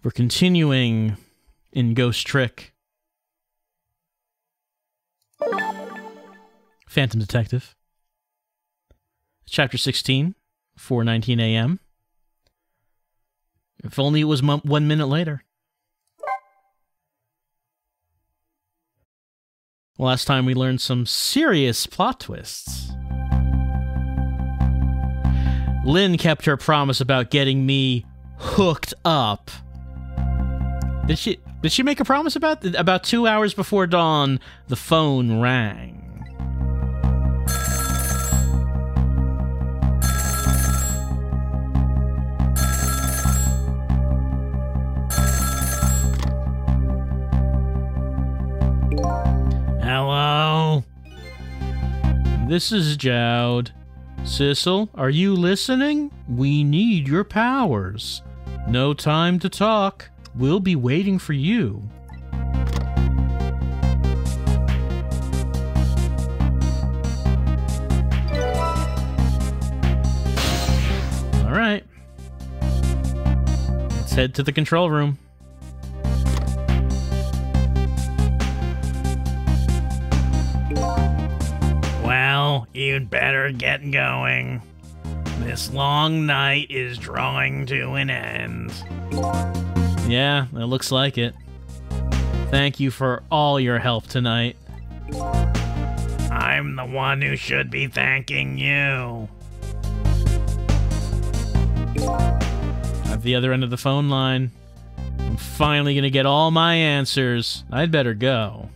We're continuing in Ghost Trick. Phantom Detective. Chapter 16, 4:19 a.m. If only it was 1 minute later. Last time we learned some serious plot twists. Lynn kept her promise about getting me hooked up. Did she make a promise about that? About 2 hours before dawn, the phone rang. Hello? This is Jowd. Sissel, are you listening? We need your powers. No time to talk. We'll be waiting for you. All right. Let's head to the control room. Well, you'd better get going. This long night is drawing to an end. Yeah, it looks like it. Thank you for all your help tonight. I'm the one who should be thanking you. At the other end of the phone line, I'm finally gonna get all my answers. I'd better go.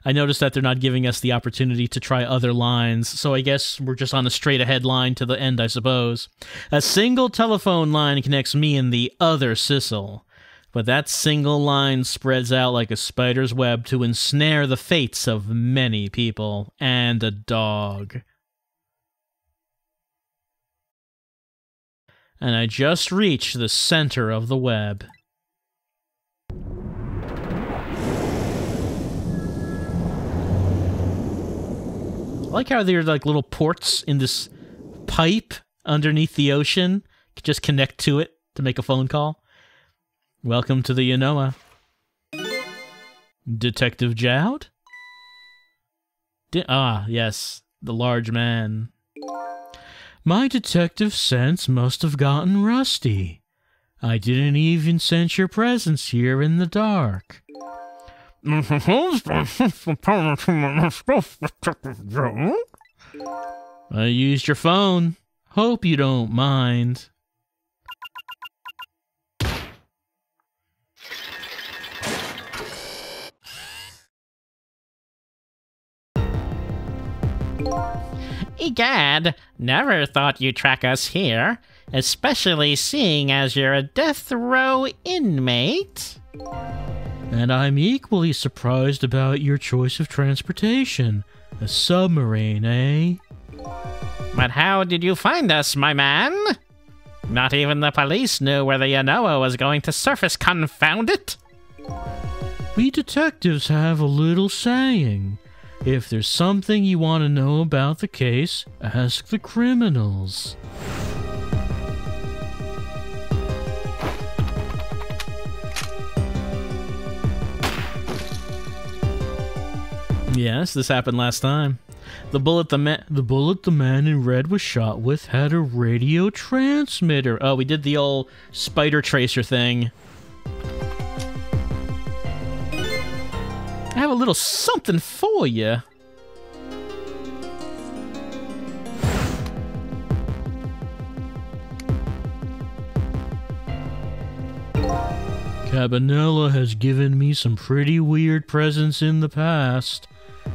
I noticed that they're not giving us the opportunity to try other lines, so I guess we're just on a straight-ahead line to the end, I suppose. A single telephone line connects me and the other Sissel, but that single line spreads out like a spider's web to ensnare the fates of many people and a dog. And I just reached the center of the web. I like how there are like little ports in this pipe underneath the ocean. You can just connect to it to make a phone call. Welcome to the Yanoa. Detective Jowd? Yes, the large man. My detective sense must have gotten rusty. I didn't even sense your presence here in the dark. I used your phone. Hope you don't mind. Egad, never thought you'd track us here, especially seeing as you're a death row inmate. And I'm equally surprised about your choice of transportation. A submarine, eh? But how did you find us, my man? Not even the police knew where the Yanoa was going to surface, confound it! We detectives have a little saying. If there's something you want to know about the case, ask the criminals. Yes, this happened last time. The bullet the man in red was shot with had a radio transmitter. Oh, we did the old spider tracer thing. I have a little something for you. Cabanela has given me some pretty weird presents in the past,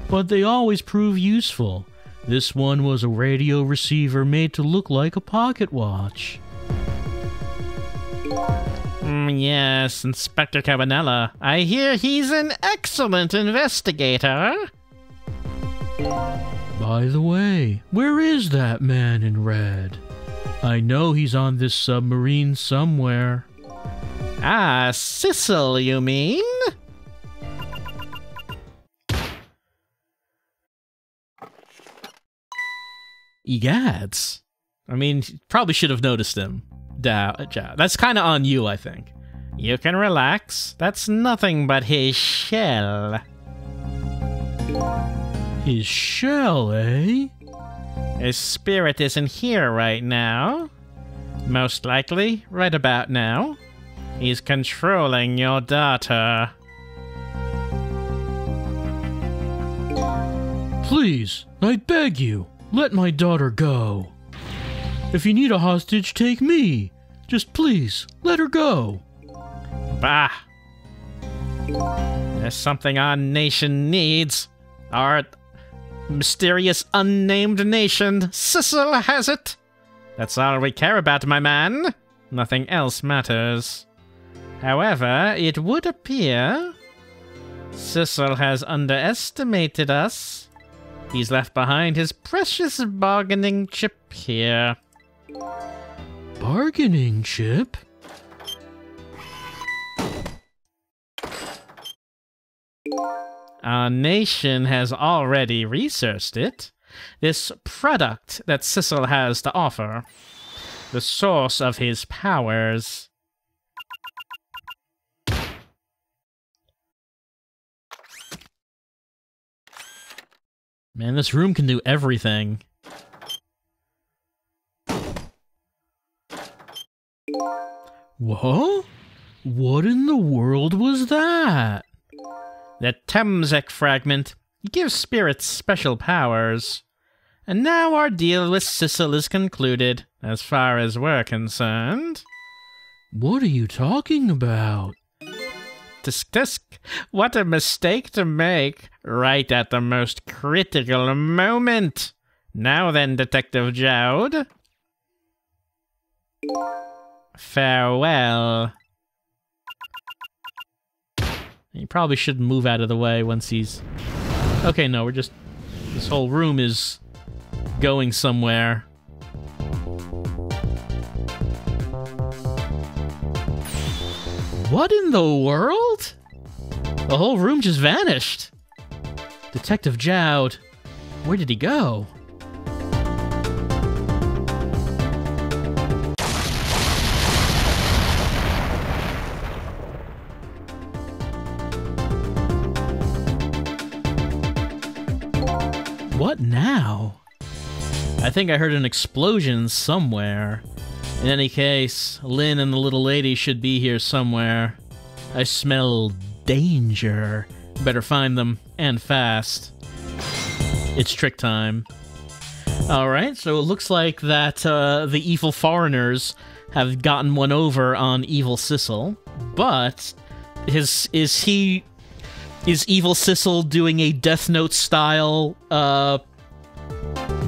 but they always prove useful. This one was a radio receiver made to look like a pocket watch. Yes, Inspector Cabanela. I hear he's an excellent investigator. By the way, where is that man in red? I know he's on this submarine somewhere. Ah, Sissel, you mean? Egads. I mean, probably should have noticed him. That's kind of on you, I think. You can relax. That's nothing but his shell. His shell, eh? His spirit isn't here right now. Most likely, right about now. He's controlling your daughter. Please, I beg you, let my daughter go. If you need a hostage, take me. Just please, let her go. Bah. There's something our nation needs. Our mysterious unnamed nation. Sissel has it. That's all we care about, my man. Nothing else matters. However, it would appear Sissel has underestimated us. He's left behind his precious bargaining chip here. Bargaining chip? Our nation has already researched it. This product that Sissel has to offer. The source of his powers. Man, this room can do everything. Whoa? What in the world was that? The Temzek fragment gives spirits special powers. And now our deal with Sissel is concluded, as far as we're concerned. What are you talking about? Tisk tisk. What a mistake to make, right at the most critical moment. Now then, Detective Jowd. Farewell. He probably should move out of the way once he's... Okay, no, we're just... This whole room is going somewhere. What in the world? The whole room just vanished. Detective Jowd, where did he go? What now? I think I heard an explosion somewhere. In any case, Lynn and the little lady should be here somewhere. I smell danger. Better find them, and fast. It's trick time. Alright, so it looks like that the evil foreigners have gotten one over on evil Sissel, but is evil Sissel doing a Death Note style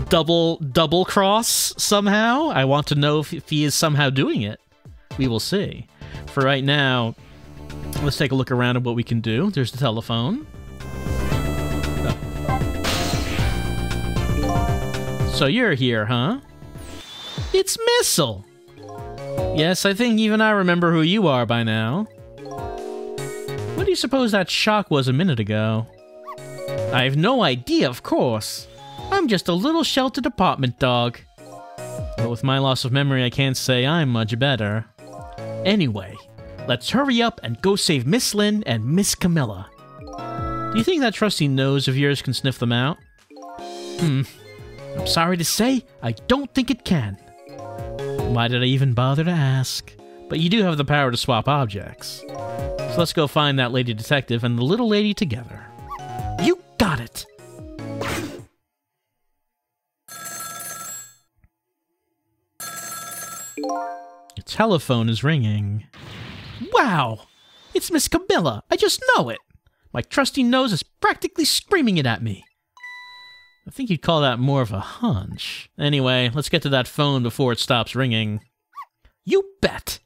double cross somehow? I want to know if he is somehow doing it. We will see. For right now, let's take a look around at what we can do. There's the telephone. Oh. So you're here, huh? It's Missile! Yes, I think even I remember who you are by now. What do you suppose that shock was a minute ago? I have no idea, of course. I'm just a little sheltered apartment dog. But with my loss of memory, I can't say I'm much better. Anyway, let's hurry up and go save Miss Lynn and Miss Camilla. Do you think that trusty nose of yours can sniff them out? I'm sorry to say, I don't think it can. Why did I even bother to ask? But you do have the power to swap objects. So let's go find that lady detective and the little lady together. You got it! Your telephone is ringing. Wow! It's Miss Camilla! I just know it! My trusty nose is practically screaming it at me. I think you'd call that more of a hunch. Anyway, let's get to that phone before it stops ringing. You bet!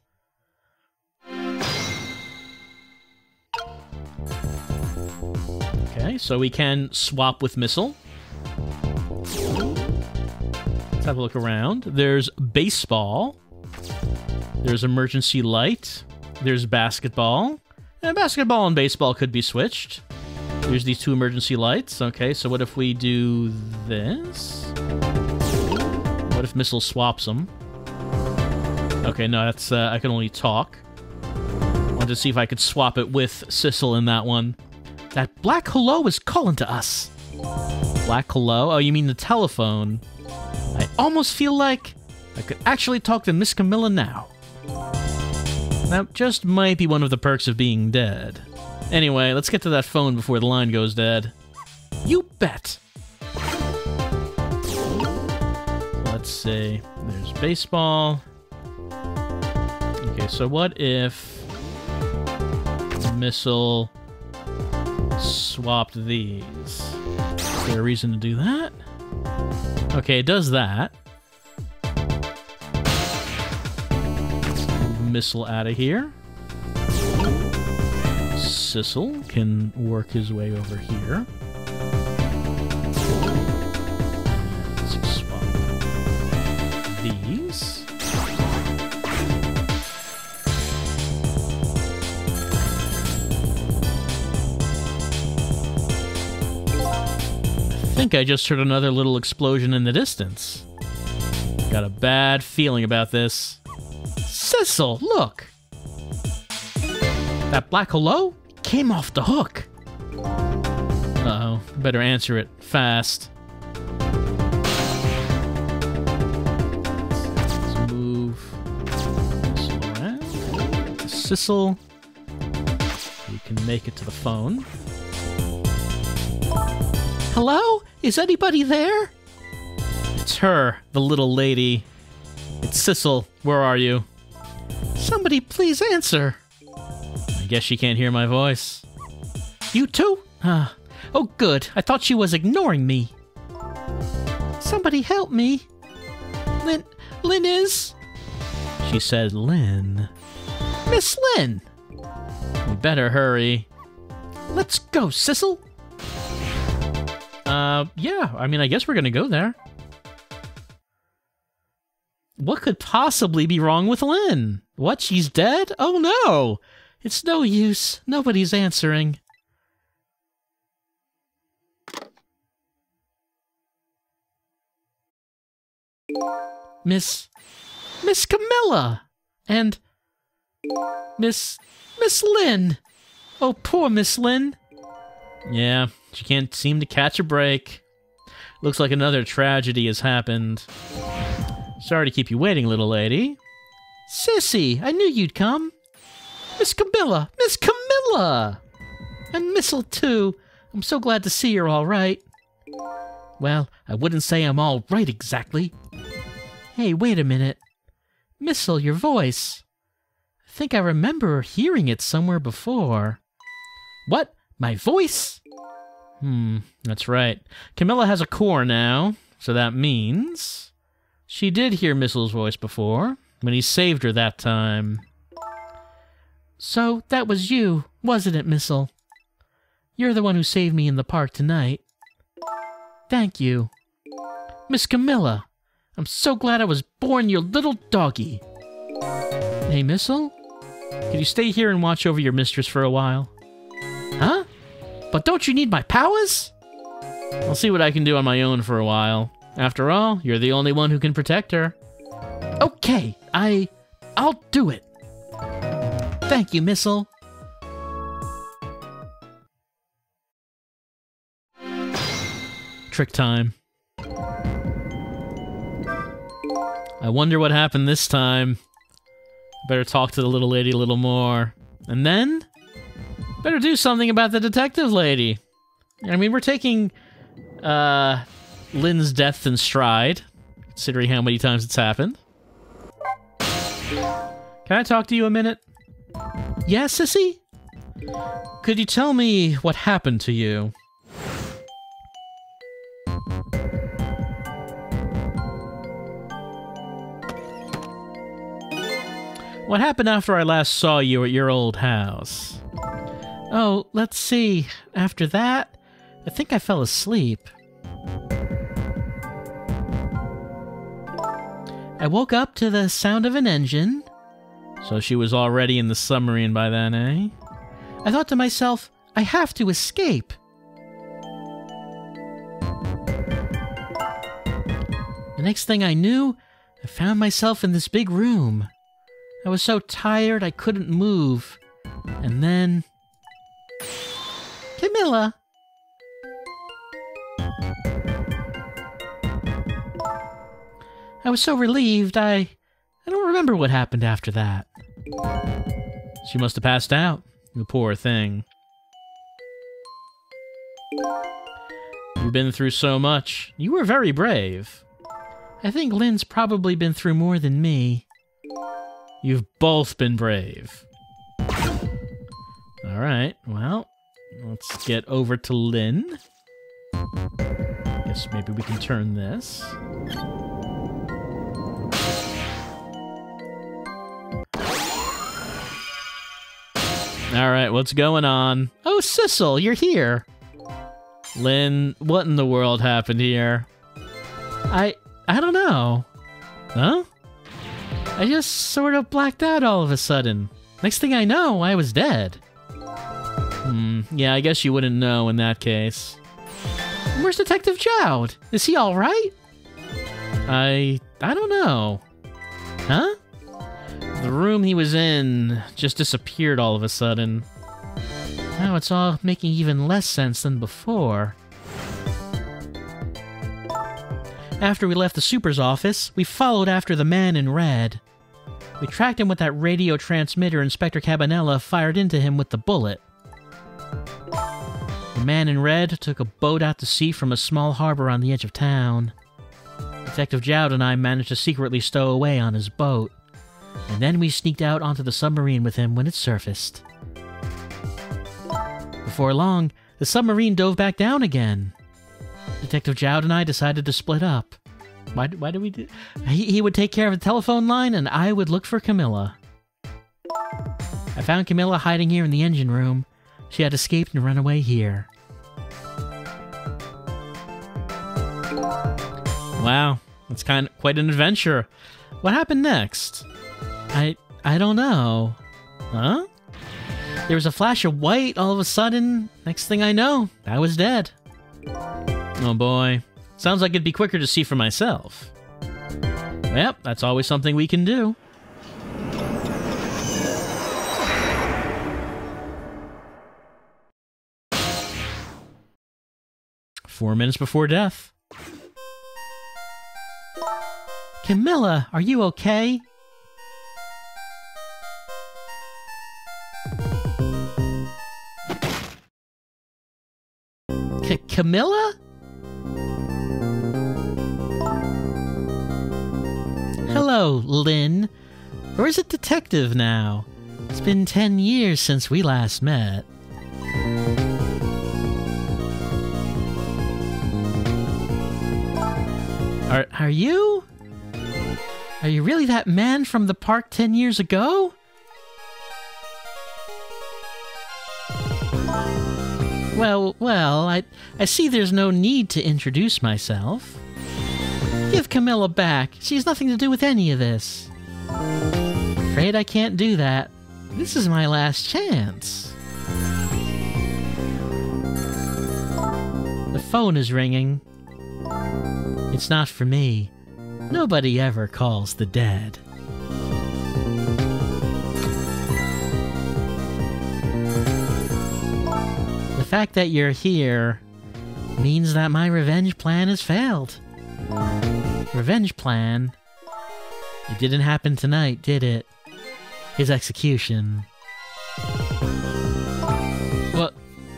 Okay, so we can swap with Missile. Let's have a look around. There's baseball. There's emergency light. There's basketball. And basketball and baseball could be switched. There's these two emergency lights. Okay, so what if we do this? What if Missile swaps them? Okay, no, that's, I can only talk. Wanted to see if I could swap it with Sissel in that one. That black hello is calling to us. Black hello? Oh, you mean the telephone. I almost feel like I could actually talk to Miss Camilla now. That just might be one of the perks of being dead. Anyway, let's get to that phone before the line goes dead. You bet! Let's see. There's baseball. Okay, so what if Missile swapped these? Is there a reason to do that? Okay, it does that. Move Missile out of here. Sissel can work his way over here. Let's swap these. I think I just heard another little explosion in the distance. Got a bad feeling about this. Sissel, look! That black hello came off the hook. Uh-oh, better answer it fast. Let's move Sissel around. Sissel. You can make it to the phone. Hello? Is anybody there? It's her, the little lady. It's Sissel. Where are you? Somebody please answer. I guess she can't hear my voice. You too? Oh good, I thought she was ignoring me. Somebody help me. Lynn is? She said Lynn. Miss Lynn! We better hurry. Let's go, Sissel. Yeah, I mean, I guess we're gonna go there. What could possibly be wrong with Lynn? What, she's dead? Oh no! It's no use. Nobody's answering. Miss Camilla! And Miss Lynn! Oh, poor Miss Lynn. Yeah, she can't seem to catch a break. Looks like another tragedy has happened. Sorry to keep you waiting, little lady. Sissy, I knew you'd come. Miss Camilla! Miss Camilla! And Missile, too. I'm so glad to see you're all right. Well, I wouldn't say I'm all right exactly. Hey, wait a minute. Missile, your voice. I think I remember hearing it somewhere before. What? My voice? That's right. Camilla has a core now, so that means she did hear Missile's voice before, when he saved her that time. So, that was you, wasn't it, Missile? You're the one who saved me in the park tonight. Thank you. Miss Camilla, I'm so glad I was born your little doggy. Hey, Missile? Could you stay here and watch over your mistress for a while? Huh? But don't you need my powers? I'll see what I can do on my own for a while. After all, you're the only one who can protect her. Okay, I'll do it. Thank you, Missile. Trick time. I wonder what happened this time. Better talk to the little lady a little more. And then, better do something about the detective lady. I mean, we're taking Lynn's death in stride, considering how many times it's happened. Can I talk to you a minute? Yeah, sissy? Could you tell me what happened to you? What happened after I last saw you at your old house? Oh, let's see. After that, I think I fell asleep. I woke up to the sound of an engine. So she was already in the submarine by then, eh? I thought to myself, I have to escape. next thing I knew, I found myself in this big room. I was so tired I couldn't move. And then... Camilla! I was so relieved, I don't remember what happened after that. She must have passed out. The poor thing. You've been through so much. You were very brave. I think Lynn's probably been through more than me. You've both been brave. Alright, well, let's get over to Lynn. Guess maybe we can turn this. Alright, what's going on? Oh, Sissel, you're here! Lynn, what in the world happened here? I don't know. Huh? I just sort of blacked out all of a sudden. Next thing I know, I was dead. Yeah, I guess you wouldn't know in that case. Where's Detective Jowd? Is he alright? I don't know. Huh? The room he was in just disappeared all of a sudden. Now it's all making even less sense than before. After we left the super's office, we followed after the man in red. We tracked him with that radio transmitter Inspector Cabanela fired into him with the bullet. The man in red took a boat out to sea from a small harbor on the edge of town. Detective Jowd and I managed to secretly stow away on his boat. And then we sneaked out onto the submarine with him when it surfaced. Before long, the submarine dove back down again. Detective Jowd and I decided to split up. Why did we do... He would take care of the telephone line, and I would look for Camilla. I found Camilla hiding here in the engine room. She had escaped and run away here. Wow, that's quite an adventure. What happened next? I don't know. Huh? There was a flash of white all of a sudden. Next thing I know, I was dead. Oh boy. Sounds like it'd be quicker to see for myself. Yep, that's always something we can do. Four minutes before death. Camilla, are you okay? Camilla? Hello, Lynn. Or is it Detective now? It's been 10 years since we last met. Are you? Are you really that man from the park 10 years ago? Well, I see there's no need to introduce myself. Give Camilla back. She has nothing to do with any of this. Afraid I can't do that. This is my last chance. The phone is ringing. It's not for me. Nobody ever calls the dead. The fact that you're here means that my revenge plan has failed. Revenge plan? It didn't happen tonight, did it? His execution.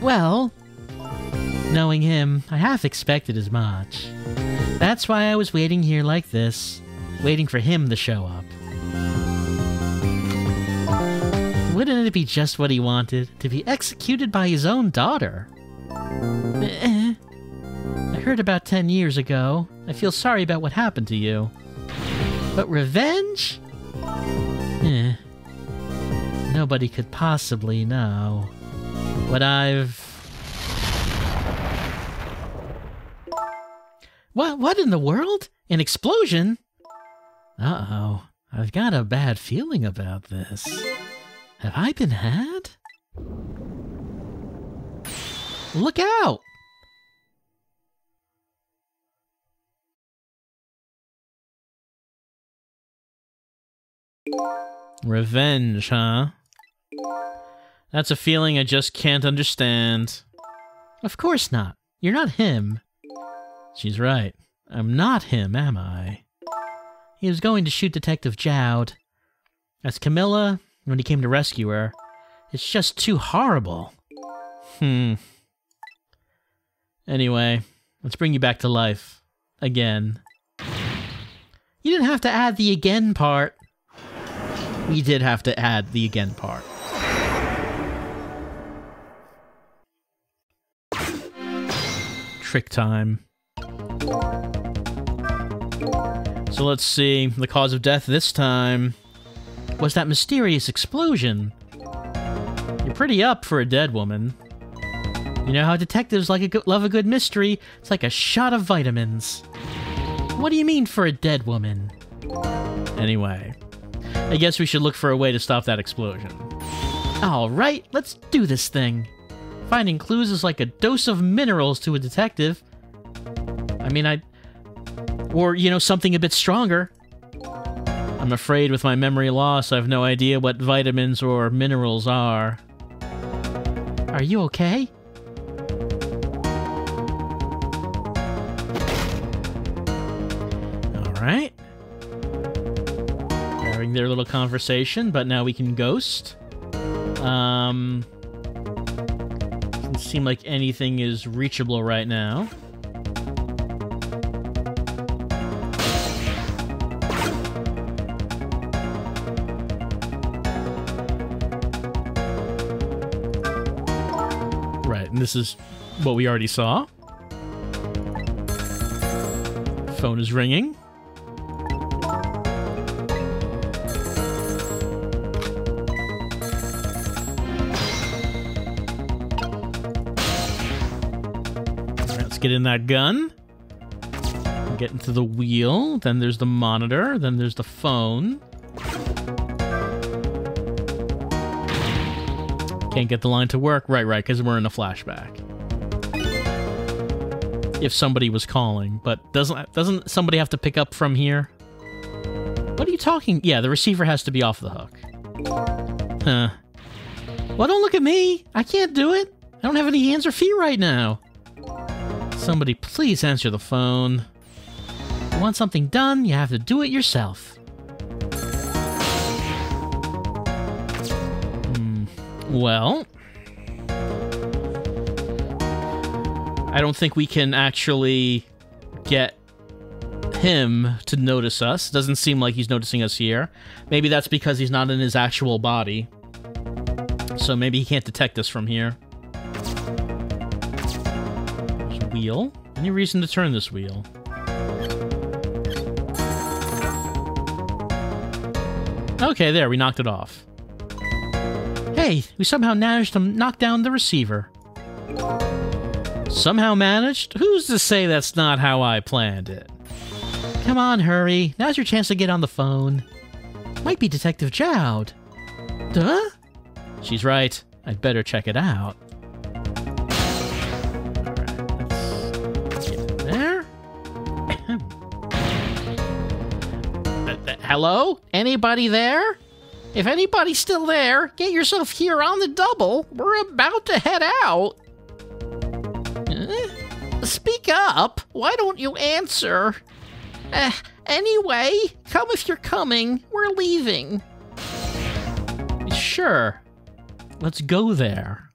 Well, knowing him, I half expected as much. That's why I was waiting here like this, waiting for him to show up. Wouldn't it be just what he wanted, to be executed by his own daughter? I heard about 10 years ago. I feel sorry about what happened to you. But revenge? Nobody could possibly know what I've... What in the world? An explosion? Uh-oh. I've got a bad feeling about this. Have I been had? Look out! Revenge, huh? That's a feeling I just can't understand. Of course not. You're not him. She's right. I'm not him, am I? He was going to shoot Detective Jowd. As Camilla, when he came to rescue her, it's just too horrible. Anyway, let's bring you back to life. Again. You didn't have to add the again part. We did have to add the again part. Trick time. So let's see. The cause of death this time was that mysterious explosion. You're pretty up for a dead woman. You know how detectives love a good mystery? It's like a shot of vitamins. What do you mean for a dead woman? Anyway, I guess we should look for a way to stop that explosion. Alright, let's do this thing. Finding clues is like a dose of minerals to a detective. I mean, or, you know, something a bit stronger. I'm afraid with my memory loss, I have no idea what vitamins or minerals are. Are you okay? Alright. Having their little conversation, but now we can ghost. Doesn't seem like anything is reachable right now. Right, and this is what we already saw. Phone is ringing. Let's get in that gun. Get into the wheel. Then there's the monitor. Then there's the phone. Can't get the line to work. Right, because we're in a flashback. If somebody was calling, but doesn't somebody have to pick up from here? What are you talking? Yeah, the receiver has to be off the hook. Huh. Well, don't look at me. I can't do it. I don't have any hands or feet right now. Somebody please answer the phone. If you want something done, you have to do it yourself. Well, I don't think we can actually get him to notice us. Doesn't seem like he's noticing us here. Maybe that's because he's not in his actual body. So maybe he can't detect us from here. There's a wheel. Any reason to turn this wheel? Okay, there, we knocked it off. Hey, we somehow managed to knock down the receiver. Somehow managed? Who's to say that's not how I planned it? Come on, hurry. Now's your chance to get on the phone. Might be Detective Jowd. Duh? She's right. I'd better check it out. Alright, let's get in there. Hello? Anybody there? If anybody's still there, get yourself here on the double. We're about to head out. Speak up. Why don't you answer? Anyway, come if you're coming. We're leaving. Sure. Let's go there.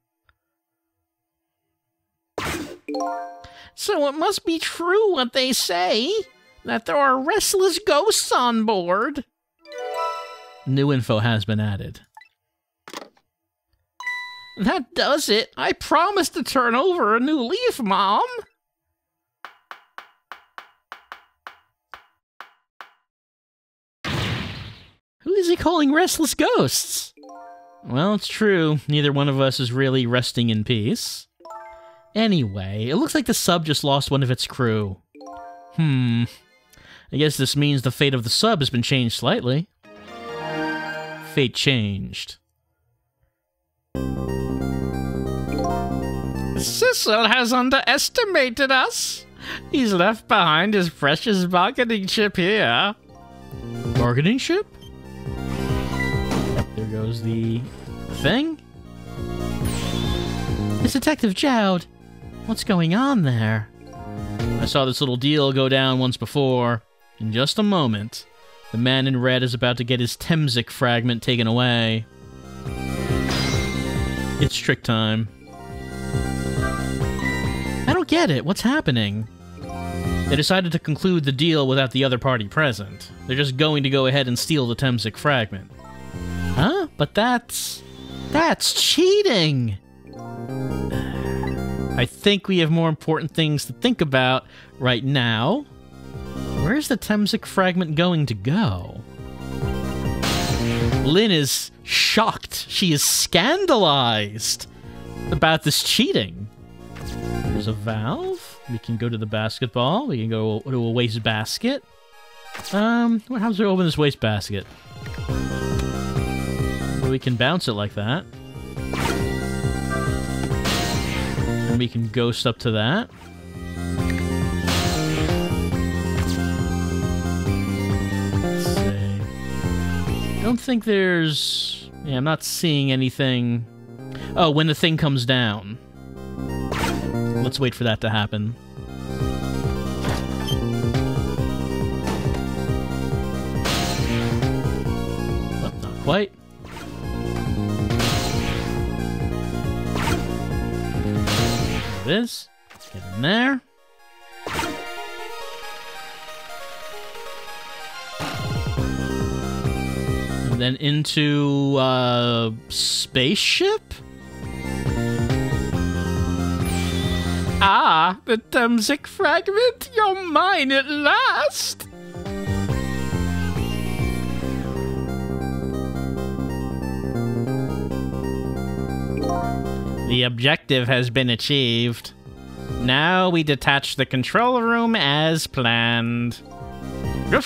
So it must be true what they say, that there are restless ghosts on board. New info has been added. That does it. I promised to turn over a new leaf, Mom. Who is he calling restless ghosts? Well, it's true. Neither one of us is really resting in peace. Anyway, it looks like the sub just lost one of its crew. I guess this means the fate of the sub has been changed slightly. Fate changed. Cecil has underestimated us. He's left behind his precious bargaining chip here. Bargaining chip? was the thing? It's Detective Jowd. What's going on there? I saw this little deal go down once before. In just a moment, the man in red is about to get his Temzik fragment taken away. It's trick time. I don't get it. What's happening? They decided to conclude the deal without the other party present. They're just going to go ahead and steal the Temzik fragment. Huh? But that's cheating! I think we have more important things to think about right now. Where's the Temzik fragment going to go? Lynn is shocked. She is scandalized about this cheating. There's a valve. We can go to the basketball. We can go to a waste basket. How do we open this waste basket? Well, we can bounce it like that. And we can ghost up to that. Let's see. I don't think there's... Yeah, I'm not seeing anything... Oh, when the thing comes down. Let's wait for that to happen. Well, not quite. There it is. Let's get in there. And then into spaceship? Ah, the Temzik fragment! You're mine at last! The objective has been achieved. Now we detach the control room as planned. Now,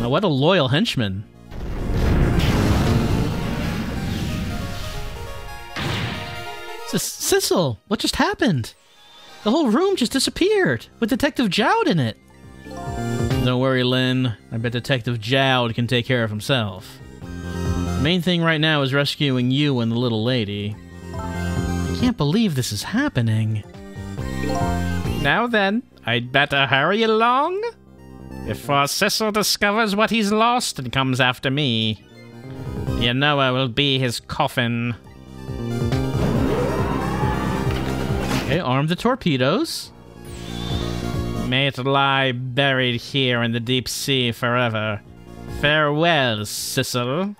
what a loyal henchman. Sissel, what just happened? The whole room just disappeared, with Detective Jowd in it. Don't worry, Lynn. I bet Detective Jowd can take care of himself. The main thing right now is rescuing you and the little lady. I can't believe this is happening. Now then, I'd better hurry along before Sissel discovers what he's lost and comes after me. You know I will be his coffin. Okay, arm the torpedoes. May it lie buried here in the deep sea forever. Farewell, Sissel.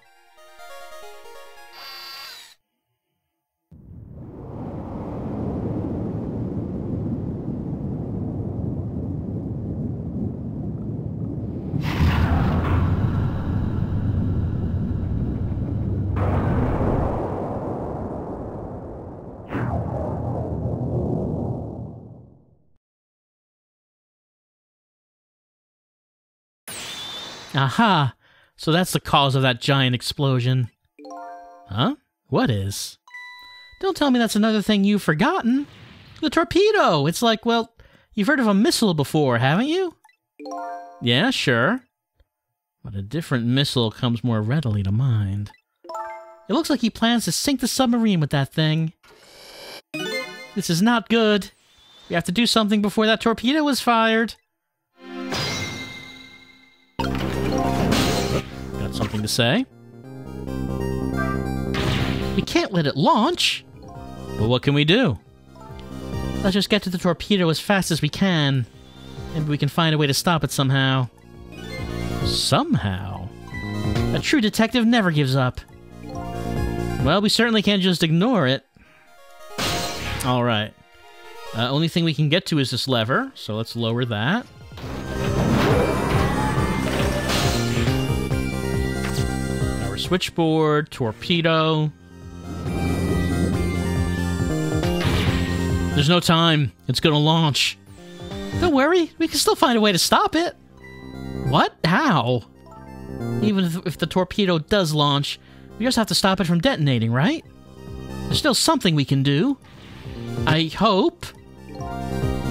Aha! So that's the cause of that giant explosion. Huh? What is? Don't tell me that's another thing you've forgotten. The torpedo! It's like, well, you've heard of a missile before, haven't you? Yeah, sure. But a different missile comes more readily to mind. It looks like he plans to sink the submarine with that thing. This is not good. We have to do something before that torpedo is fired. Something to say. We can't let it launch. Well, what can we do? Let's just get to the torpedo as fast as we can. Maybe we can find a way to stop it somehow. Somehow? A true detective never gives up. Well, we certainly can't just ignore it. Alright. Only thing we can get to is this lever, so let's lower that. Switchboard, torpedo. There's no time. It's gonna launch. Don't worry, we can still find a way to stop it. What? How? Even if the torpedo does launch, we just have to stop it from detonating, right? There's still something we can do. I hope.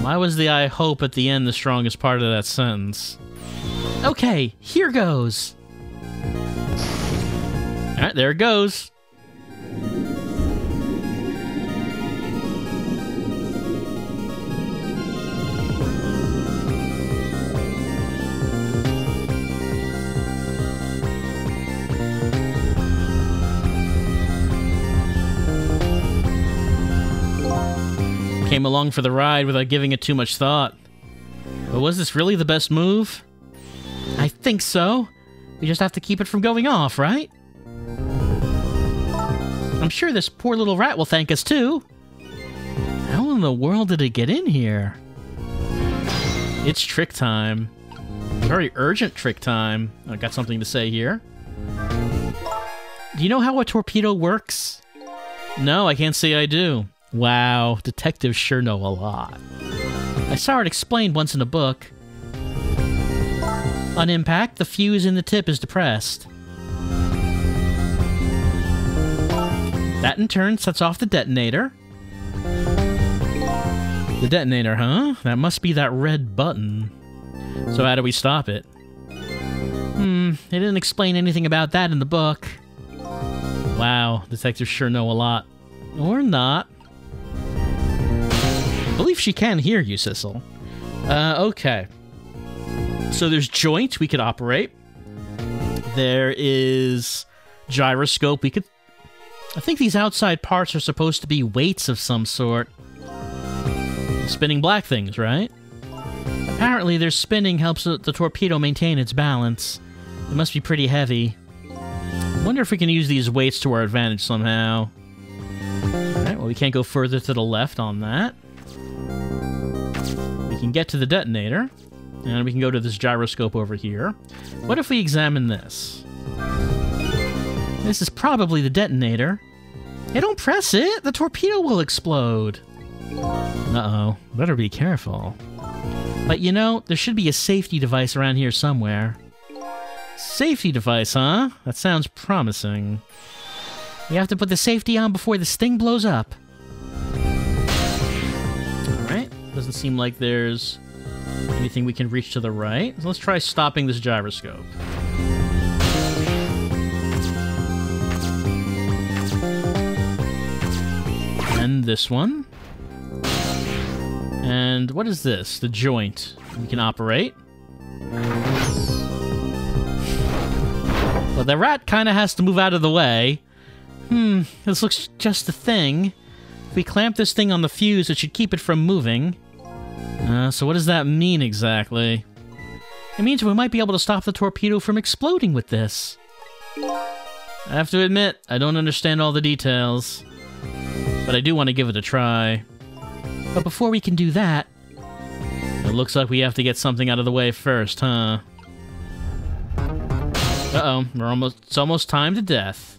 Why was the I hope at the end the strongest part of that sentence? Okay, here goes. Alright, there it goes. Came along for the ride without giving it too much thought. But was this really the best move? I think so. We just have to keep it from going off, right? I'm sure this poor little rat will thank us too. How in the world did it get in here? It's trick time. Very urgent trick time. I got something to say here. Do you know how a torpedo works? No, I can't say I do. Wow, detectives sure know a lot. I saw it explained once in a book. On impact, the fuse in the tip is depressed. That in turn sets off the detonator. The detonator, huh? That must be that red button. So how do we stop it? They didn't explain anything about that in the book. Wow, detectives sure know a lot. Or not. I believe she can hear you, Sissel. Okay. So there's joint we could operate. There is gyroscope we could... I think these outside parts are supposed to be weights of some sort. Spinning black things, right? Apparently their spinning helps the torpedo maintain its balance. It must be pretty heavy. I wonder if we can use these weights to our advantage somehow. Alright, well we can't go further to the left on that. We can get to the detonator, and we can go to this gyroscope over here. What if we examine this? This is probably the detonator. Hey, don't press it! The torpedo will explode! Uh-oh. Better be careful. But you know, there should be a safety device around here somewhere. Safety device, huh? That sounds promising. We have to put the safety on before this thing blows up. Alright. Doesn't seem like there's anything we can reach to the right. So let's try stopping this gyroscope. And this one. And what is this? The joint. We can operate. Well, the rat kind of has to move out of the way. This looks just the thing. If we clamp this thing on the fuse, it should keep it from moving. So what does that mean exactly? It means we might be able to stop the torpedo from exploding with this. I have to admit, I don't understand all the details. But I do want to give it a try. But before we can do that, it looks like we have to get something out of the way first, huh? Uh-oh, it's almost time to death.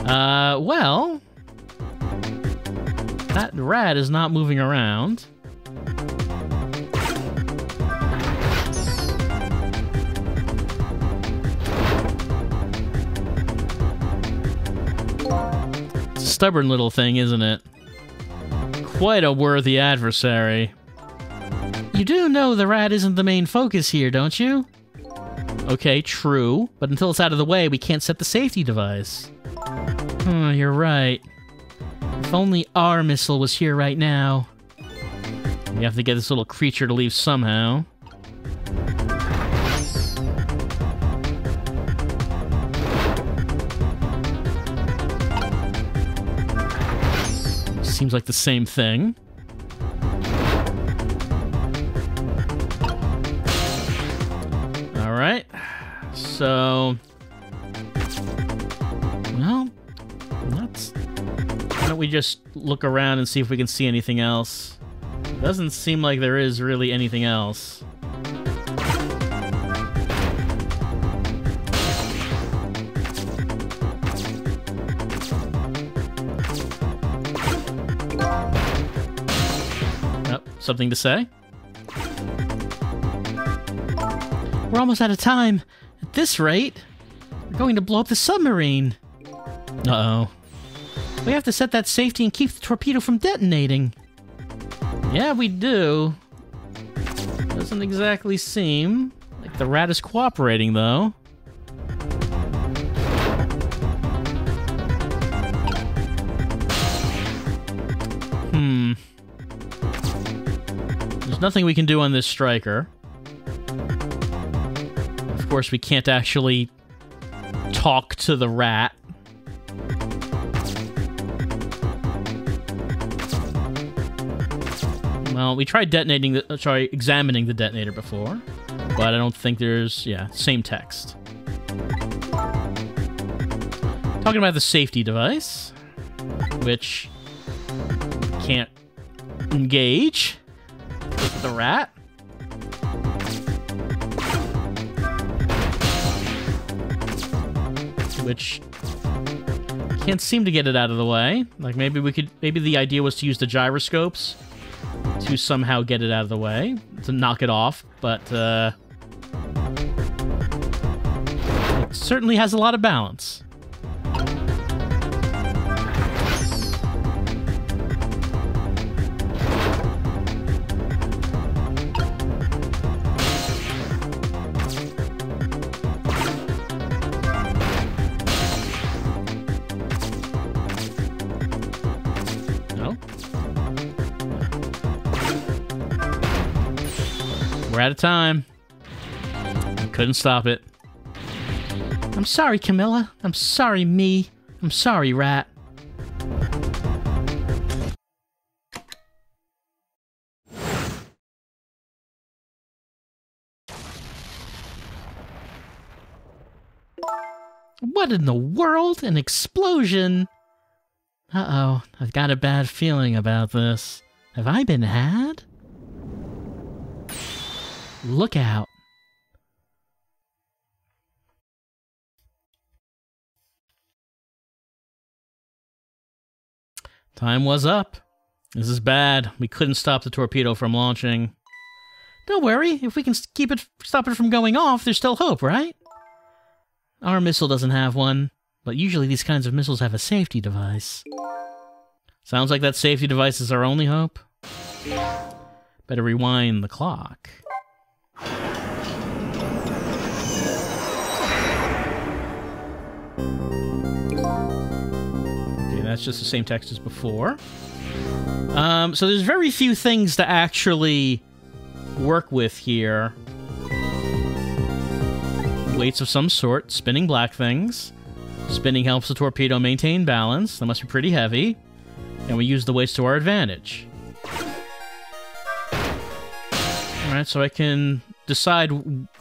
Well... that rat is not moving around. It's a stubborn little thing, isn't it? Quite a worthy adversary. You do know the rat isn't the main focus here, don't you? Okay, true. But until it's out of the way, we can't set the safety device. You're right. If only our missile was here right now. We have to get this little creature to leave somehow. Seems like the same thing. Alright. So... well, why don't we just look around and see if we can see anything else? Doesn't seem like there is really anything else. Oh, something to say? We're almost out of time. At this rate, we're going to blow up the submarine. Uh-oh. We have to set that safety and keep the torpedo from detonating. Yeah, we do. Doesn't exactly seem like The rat is cooperating, though. There's nothing we can do on this striker. Of course, we can't actually talk to the rat. Well, we tried examining the detonator before, but I don't think there's, same text. Talking about the safety device, which can't engage with the rat. Which can't seem to get it out of the way. Like maybe the idea was to use the gyroscopes to somehow get it out of the way, to knock it off, but it certainly has a lot of balance. We're out of time. Couldn't stop it. I'm sorry, Camilla. I'm sorry, me. I'm sorry, rat. What in the world? An explosion? Uh-oh. I've got a bad feeling about this. Have I been had? Look out. Time was up. This is bad. We couldn't stop the torpedo from launching. Don't worry. If we can stop it from going off, there's still hope, right? Our missile doesn't have one, but usually these kinds of missiles have a safety device. Sounds like that safety device is our only hope. Better rewind the clock. That's just the same text as before. So there's very few things to actually work with here. Weights of some sort, spinning black things. Spinning helps the torpedo maintain balance. That must be pretty heavy. And we use the weights to our advantage. Alright, so I can decide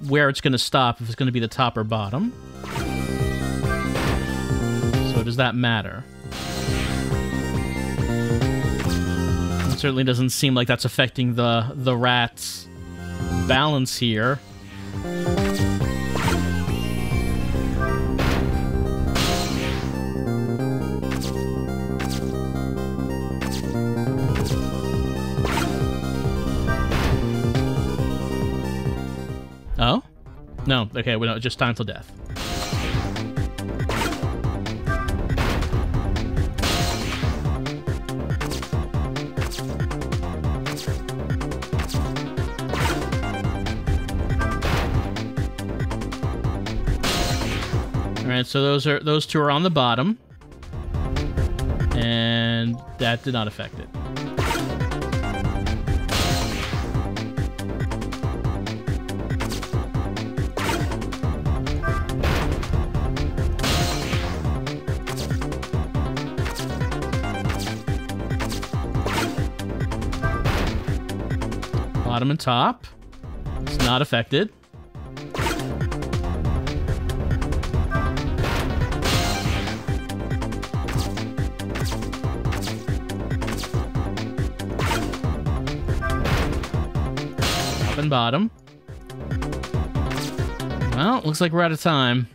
where it's going to stop, if it's going to be the top or bottom. So does that matter? Certainly doesn't seem like that's affecting the rat's balance here. Oh? No, okay, well, no, just time till death. Alright, so those two are on the bottom. And that did not affect it. Bottom and top. It's not affected. Top and bottom. Well, looks like we're out of time.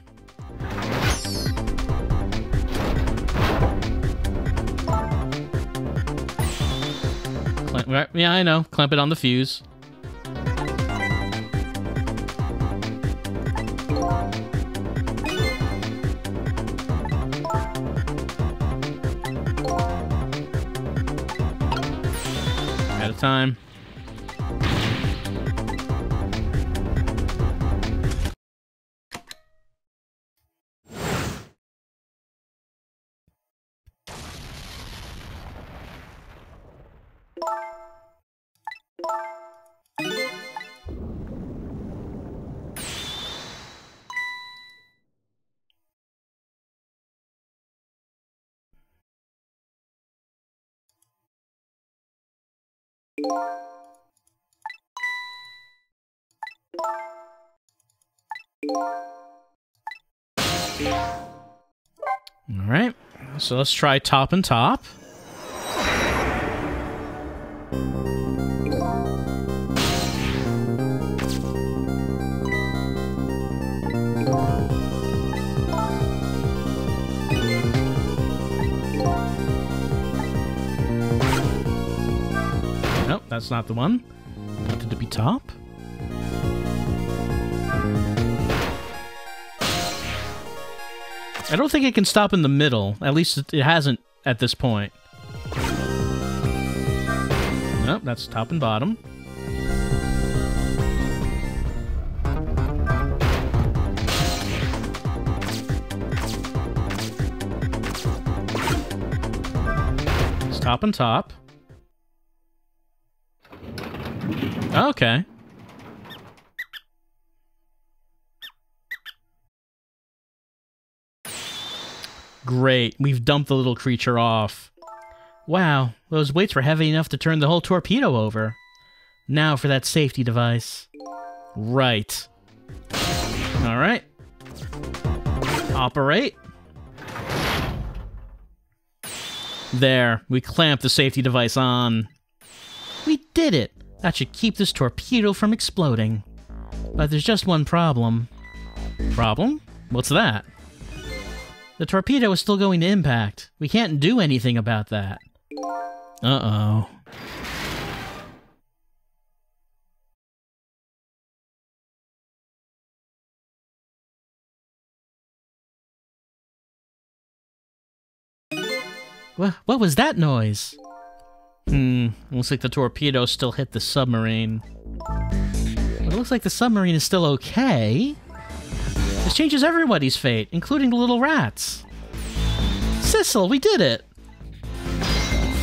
Yeah, I know. Clamp it on the fuse. Out of time. Alright, so let's try top and top. Nope, that's not the one. Wanted to be top. I don't think it can stop in the middle. At least it hasn't at this point. Nope, that's top and bottom. It's top and top. Okay. Great, we've dumped the little creature off. Wow, those weights were heavy enough to turn the whole torpedo over. Now for that safety device. Right. Alright. Operate. There, we clamped the safety device on. We did it! That should keep this torpedo from exploding. But there's just one problem. Problem? What's that? The torpedo is still going to impact. We can't do anything about that. Uh-oh. What was that noise? Looks like the torpedo still hit the submarine. But it looks like the submarine is still okay. This changes everybody's fate, including the little rats. Sissel, we did it!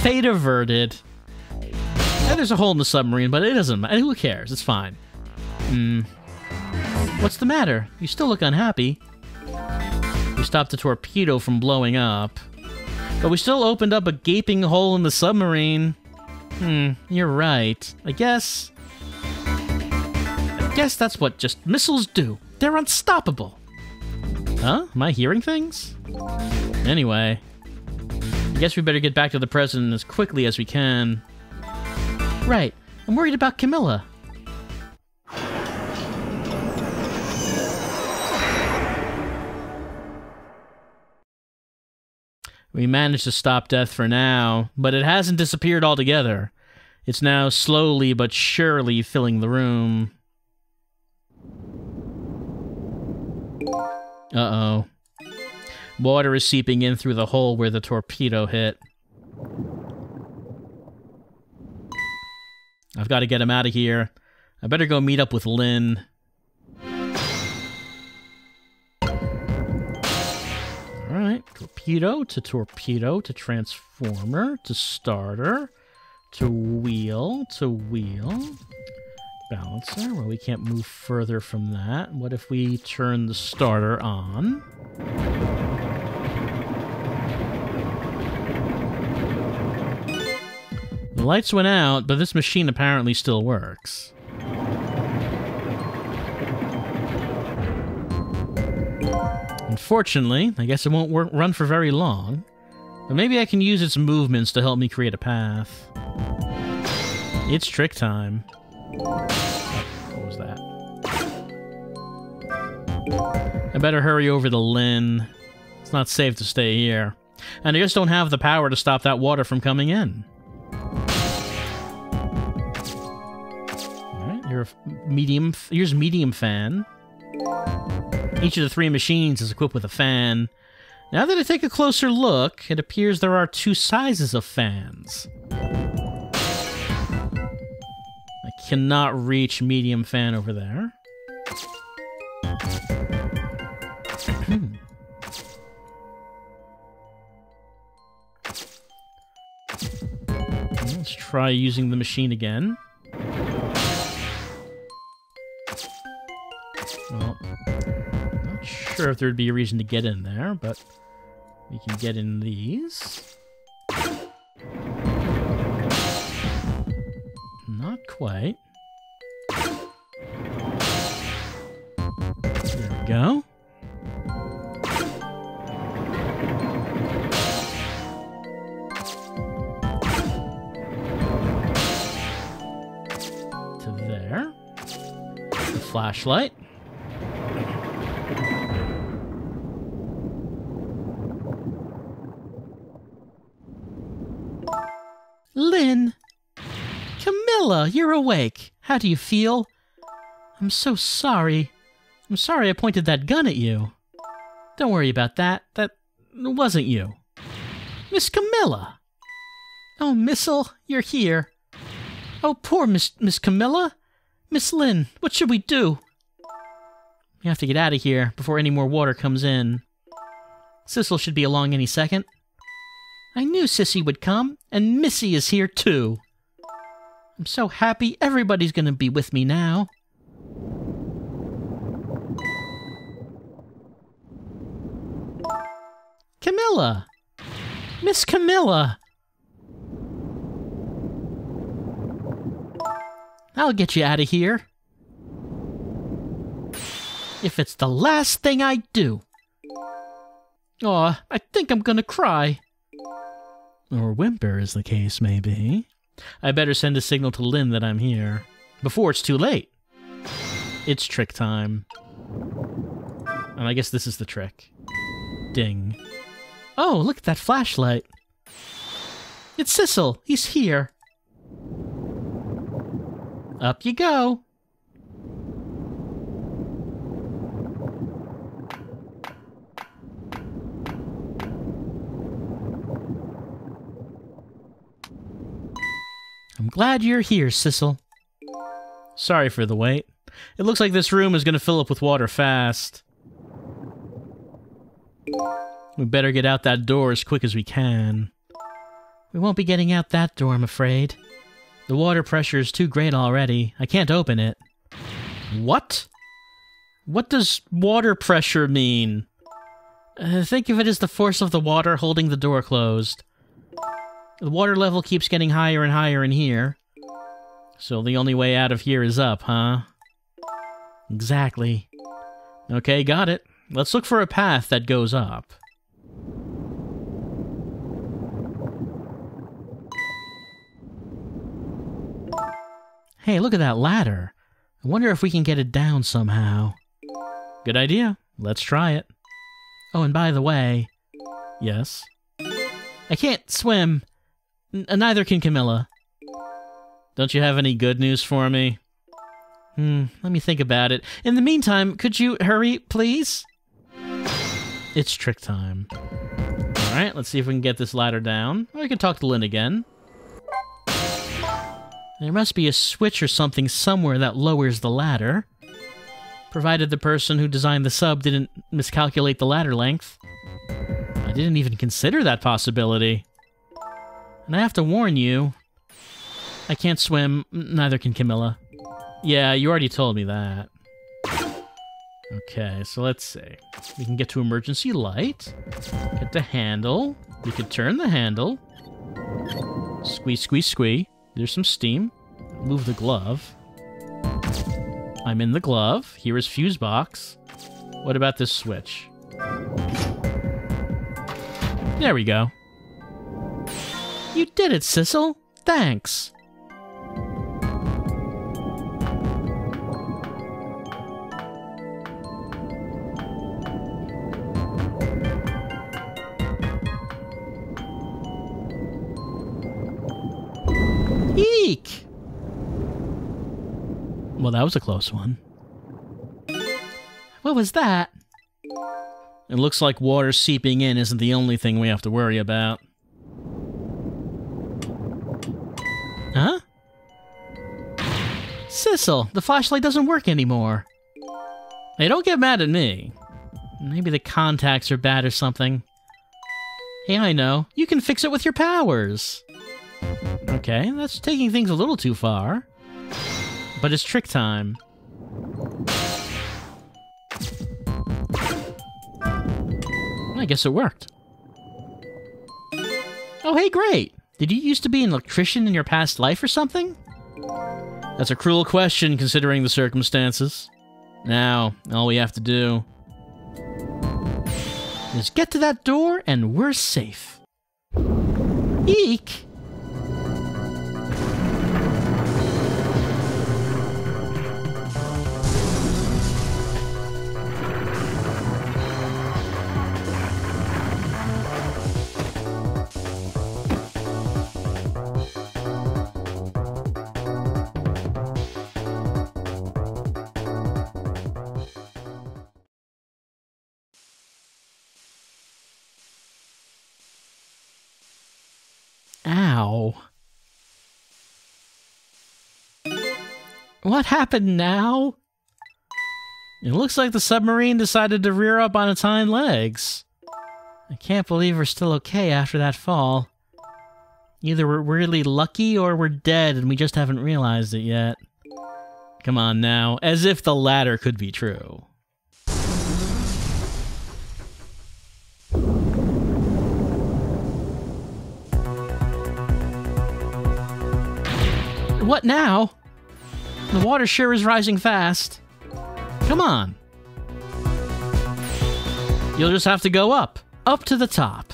Fate averted. And there's a hole in the submarine, but it doesn't matter. Who cares? It's fine. What's the matter? You still look unhappy. We stopped the torpedo from blowing up. But we still opened up a gaping hole in the submarine. You're right. I guess that's what just missiles do. They're unstoppable. Huh? Am I hearing things? Anyway, I guess we better get back to the president as quickly as we can. Right. I'm worried about Camilla. We managed to stop death for now, but it hasn't disappeared altogether. It's now slowly but surely filling the room. Uh-oh. Water is seeping in through the hole where the torpedo hit. I've got to get him out of here. I better go meet up with Lynn. Alright, torpedo to transformer to starter to wheel balancer. Well, we can't move further from that. What if we turn the starter on? The lights went out, but this machine apparently still works. Unfortunately, I guess it won't run for very long. But maybe I can use its movements to help me create a path. It's trick time. Oh, what was that? I better hurry over to Lynn. It's not safe to stay here. And I just don't have the power to stop that water from coming in. Alright, here's medium fan. Each of the three machines is equipped with a fan. Now that I take a closer look, it appears there are two sizes of fans. I cannot reach medium fan over there. Let's try using the machine again. Well, not sure if there'd be a reason to get in there, but we can get in these. Not quite. There we go. To there. The flashlight. Lynn! Camilla, you're awake. How do you feel? I'm so sorry. I'm sorry I pointed that gun at you. Don't worry about that. That wasn't you. Miss Camilla! Oh, Missile, you're here. Oh, poor Miss Camilla. Miss Lynn, what should we do? We have to get out of here before any more water comes in. Sissel should be along any second. I knew Sissy would come, and Missy is here too. I'm so happy everybody's gonna be with me now. Camilla! Miss Camilla! I'll get you out of here. If it's the last thing I do. Aw, I think I'm gonna cry. Or whimper, as the case may be. I better send a signal to Lynn that I'm here, before it's too late. It's trick time. And I guess this is the trick. Ding. Oh, look at that flashlight. It's Sissel. He's here. Up you go. I'm glad you're here, Sissel. Sorry for the wait. It looks like this room is going to fill up with water fast. We better get out that door as quick as we can. We won't be getting out that door, I'm afraid. The water pressure is too great already. I can't open it. What? What does water pressure mean? Think of it as the force of the water holding the door closed. The water level keeps getting higher and higher in here. So the only way out of here is up, huh? Exactly. Okay, got it. Let's look for a path that goes up. Hey, look at that ladder. I wonder if we can get it down somehow. Good idea. Let's try it. Oh, and by the way... Yes? I can't swim. Neither can Camilla. Don't you have any good news for me? Let me think about it. In the meantime, could you hurry, please? It's trick time. Alright, let's see if we can get this ladder down. Or we can talk to Lynn again. There must be a switch or something somewhere that lowers the ladder. Provided the person who designed the sub didn't miscalculate the ladder length. I didn't even consider that possibility. And I have to warn you, I can't swim, neither can Camilla. Yeah, you already told me that. Okay, so let's see. We can get to emergency light. Get the handle. We could turn the handle. Squeeze, squeeze, squeeze. There's some steam. Move the glove. I'm in the glove. Here is fuse box. What about this switch? There we go. You did it, Sissel. Thanks. Eek! Well, that was a close one. What was that? It looks like water seeping in isn't the only thing we have to worry about. Huh? Sissel, the flashlight doesn't work anymore. Hey, don't get mad at me. Maybe the contacts are bad or something. Hey, I know. You can fix it with your powers. Okay, that's taking things a little too far. But it's trick time. I guess it worked. Oh, hey, great! Did you used to be an electrician in your past life or something? That's a cruel question, considering the circumstances. Now, all we have to do is get to that door, and we're safe. Eek! Ow. What happened now? It looks like the submarine decided to rear up on its hind legs. I can't believe we're still okay after that fall. Either we're really lucky or we're dead and we just haven't realized it yet. Come on now, as if the latter could be true. What now? The water sure is rising fast. Come on. You'll just have to go up to the top.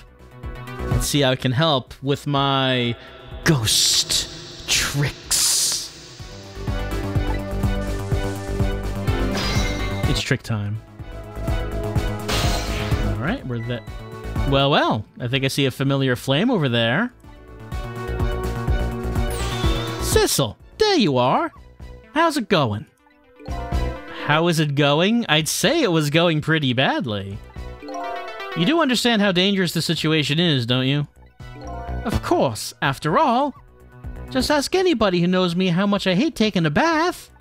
Let's see how I can help with my ghost tricks. It's trick time. All right, we're there. Well, I think I see a familiar flame over there. Sissel, there you are. How's it going? How is it going? I'd say it was going pretty badly. You do understand how dangerous the situation is, don't you? Of course, after all. Just ask anybody who knows me how much I hate taking a bath.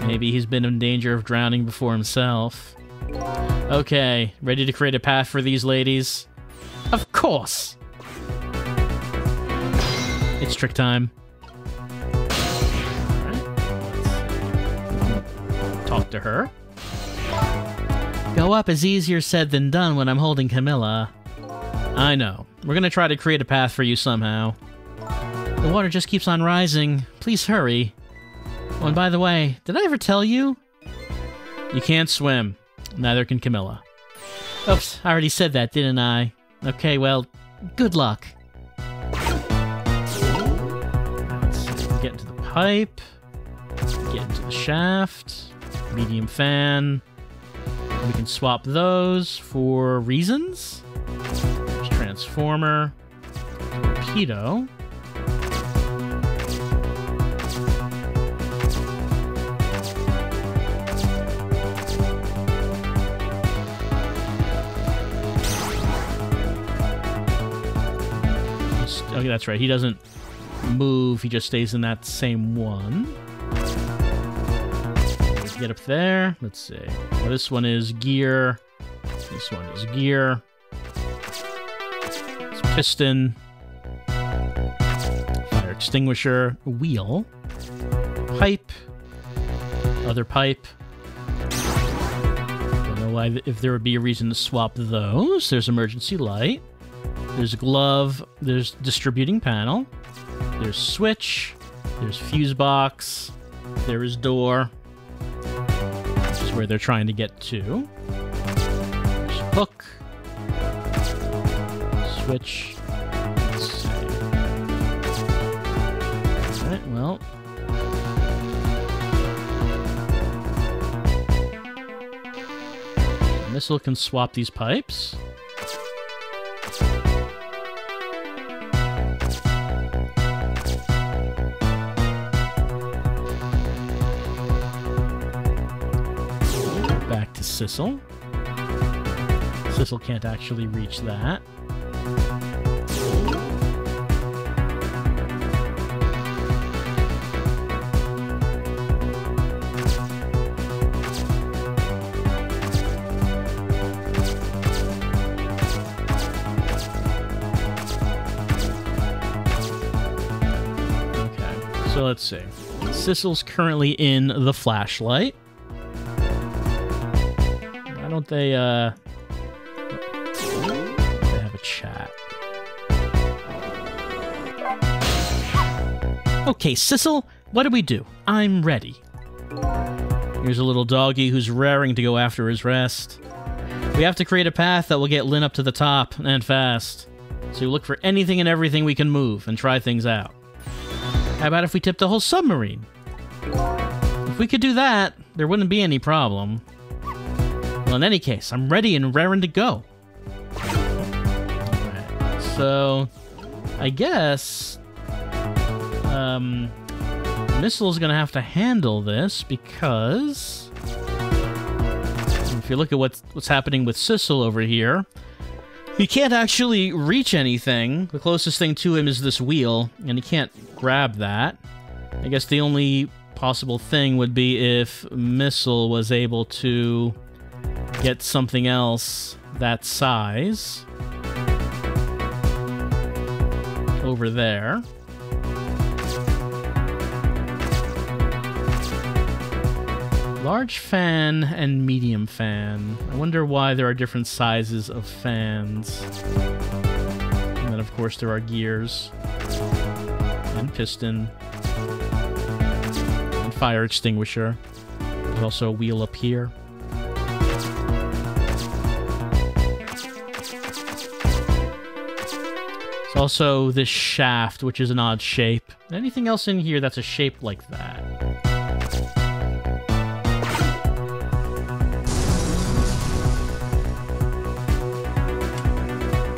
Maybe he's been in danger of drowning before himself. Okay, ready to create a path for these ladies? Of course! It's trick time. Talk to her. Go up is easier said than done when I'm holding Camilla. I know. We're gonna try to create a path for you somehow. The water just keeps on rising. Please hurry. Oh, and by the way, did I ever tell you? You can't swim. Neither can Camilla. Oops, I already said that, didn't I? Okay, well, good luck. Let's get into the pipe. Get into the shaft. Medium fan. We can swap those for reasons. There's transformer. Torpedo. Okay, that's right. He doesn't move. He just stays in that same one. Get up there. Let's see. Well, this one is gear. This one is gear. It's piston. Fire extinguisher. Wheel. Pipe. Other pipe. Don't know why, if there would be a reason to swap those. There's emergency light. There's glove. There's distributing panel. There's switch. There's fuse box. There is door. Where they're trying to get to. There's hook. Switch. Let's see. Alright, well. Missile can swap these pipes. Sissel. Sissel can't actually reach that. So let's see. Sissel's currently in the flashlight. Why don't they have a chat? Okay, Sissel, what do we do? I'm ready. Here's a little doggy who's raring to go after his rest. We have to create a path that will get Lynn up to the top, and fast. So look for anything and everything we can move, and try things out. How about if we tip the whole submarine? If we could do that, there wouldn't be any problem. Well, in any case, I'm ready and raring to go. Alright, so I guess Missile's gonna have to handle this because if you look at what's happening with Sissel over here, he can't actually reach anything. The closest thing to him is this wheel, and he can't grab that. I guess the only possible thing would be if Missile was able to get something else that size over there. Large fan and medium fan. I wonder why there are different sizes of fans. And then, of course, there are gears. And piston. And fire extinguisher. There's also a wheel up here. There's also this shaft, which is an odd shape. Anything else in here that's a shape like that?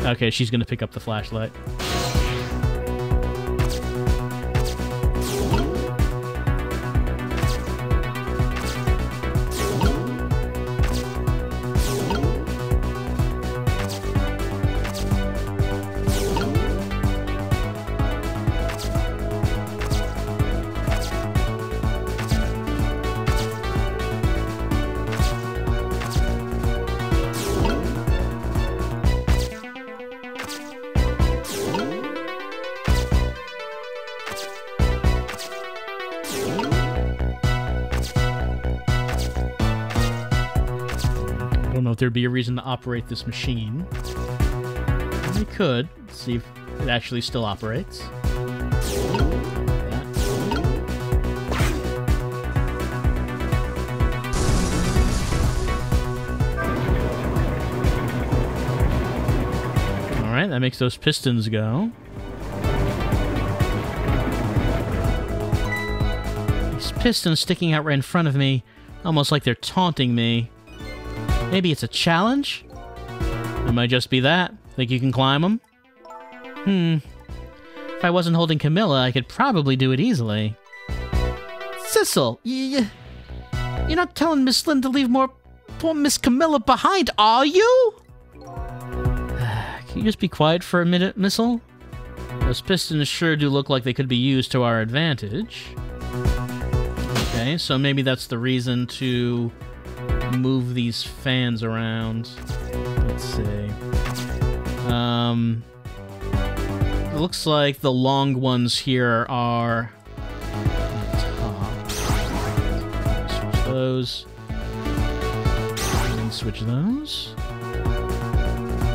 Okay, she's gonna pick up the flashlight. I don't know if there'd be a reason to operate this machine. We could see if it actually still operates. Alright, that makes those pistons go. These pistons sticking out right in front of me, almost like they're taunting me. Maybe it's a challenge? It might just be that. Think you can climb them? If I wasn't holding Camilla, I could probably do it easily. Sissel, you're not telling Miss Lynn to leave poor Miss Camilla behind, are you? Can you just be quiet for a minute, Missile? Those pistons sure do look like they could be used to our advantage. Okay, so maybe that's the reason to move these fans around. Let's see. It looks like the long ones here are on top. Switch those. And switch those.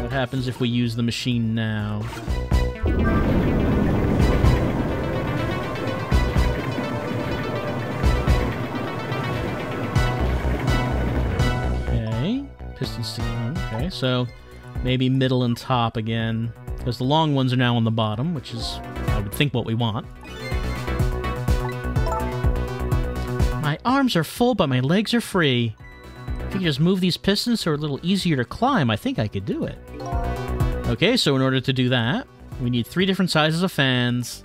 What happens if we use the machine now? Piston sticking. Okay, so maybe middle and top again, because the long ones are now on the bottom, which is, I would think, what we want. My arms are full, but my legs are free. If you could just move these pistons so they're a little easier to climb, I think I could do it. Okay, so in order to do that, we need 3 different sizes of fans.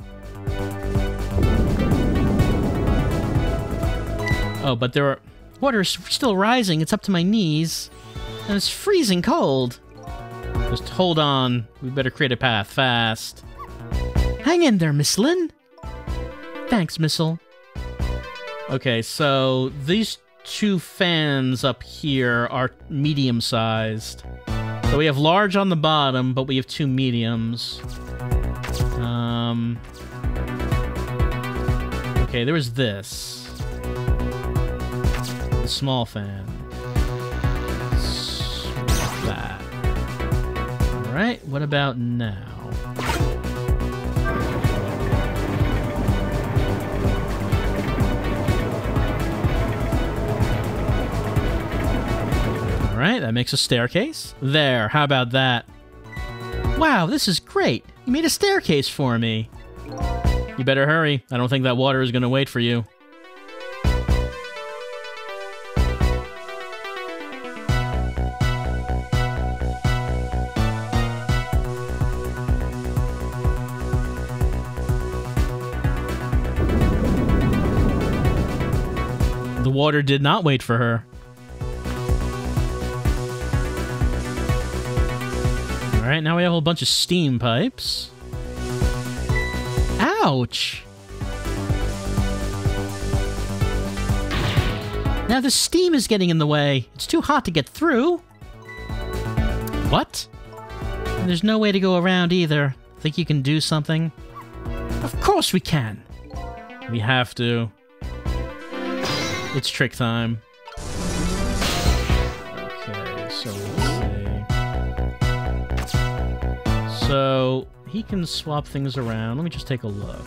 Oh, but there are... Water's still rising. It's up to my knees. And it's freezing cold. Just hold on. We better create a path fast. Hang in there, Miss Lynn. Thanks, Missile. Okay, so these 2 fans up here are medium-sized. So we have large on the bottom, but we have 2 Okay, there was this. The small fan. Swap that. Alright, what about now? Alright, that makes a staircase. There, how about that? Wow, this is great! You made a staircase for me! You better hurry. I don't think that water is gonna wait for you. The water did not wait for her. Alright, now we have a whole bunch of steam pipes. Ouch! Now the steam is getting in the way. It's too hot to get through. What? And there's no way to go around either. Think you can do something? Of course we can! We have to. It's trick time. Okay, so let's see. So, he can swap things around. Let me just take a look.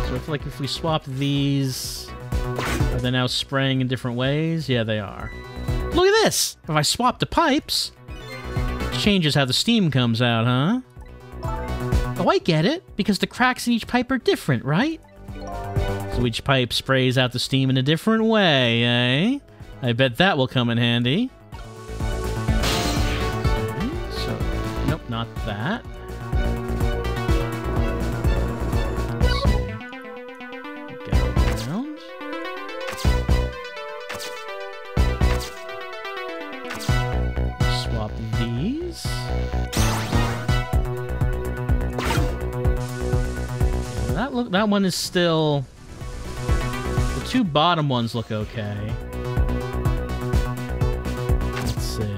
So if we swap these, are they now spraying in different ways? Yeah, they are. Look at this! If I swap the pipes, it changes how the steam comes out, huh? Oh, I get it. Because the cracks in each pipe are different, right? So each pipe sprays out the steam in a different way, eh? I bet that will come in handy. Okay, so, nope, not that. Let's see. Get around. Swap these. That one is still... The two bottom ones look okay. Let's see.